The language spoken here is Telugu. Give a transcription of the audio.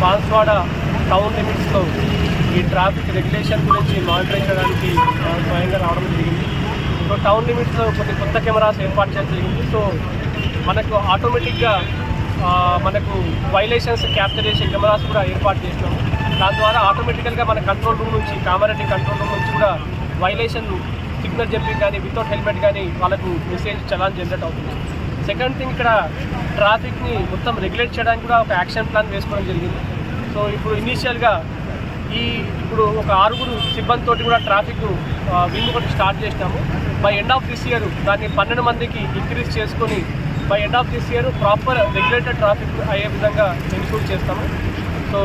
బాన్స్వాడ టౌన్ లిమిట్స్లో ఈ ట్రాఫిక్ రెగ్యులేషన్ గురించి మానిటరింగ్ చేయడానికి స్వయంగా రావడం జరిగింది. సో టౌన్ లిమిట్స్లో కొన్ని కొత్త కెమెరాస్ ఏర్పాటు చేయడం జరిగింది. సో మనకు ఆటోమేటిక్గా మనకు వైలేషన్స్ క్యాప్చర్ చేసే కెమెరాస్ కూడా ఏర్పాటు చేసినాము. దాని ద్వారా ఆటోమేటికల్గా మన కంట్రోల్ రూమ్ నుంచి కామారెడ్డి కంట్రోల్ రూమ్ నుంచి కూడా వైలేషన్ సిగ్నల్ జంపింగ్ కానీ వితౌట్ హెల్మెట్ కానీ వాళ్ళకు మెసేజ్ చలాన్ జనరేట్ అవుతుంది. సెకండ్ థింగ్, ఇక్కడ ట్రాఫిక్ని మొత్తం రెగ్యులేట్ చేయడానికి కూడా ఒక యాక్షన్ ప్లాన్ వేసుకోవడం జరిగింది. సో ఇప్పుడు ఇనీషియల్గా ఇప్పుడు ఒక 6 సిబ్బందితో కూడా ట్రాఫిక్ వింగ్ ఒకటి స్టార్ట్ చేసినాము. By end of this year దాన్ని 12 మందికి ఇంక్రీజ్ చేసుకొని by end of this year proper regulated traffic అయ్యే విధంగా ఎన్షూర్ చేస్తాము. సో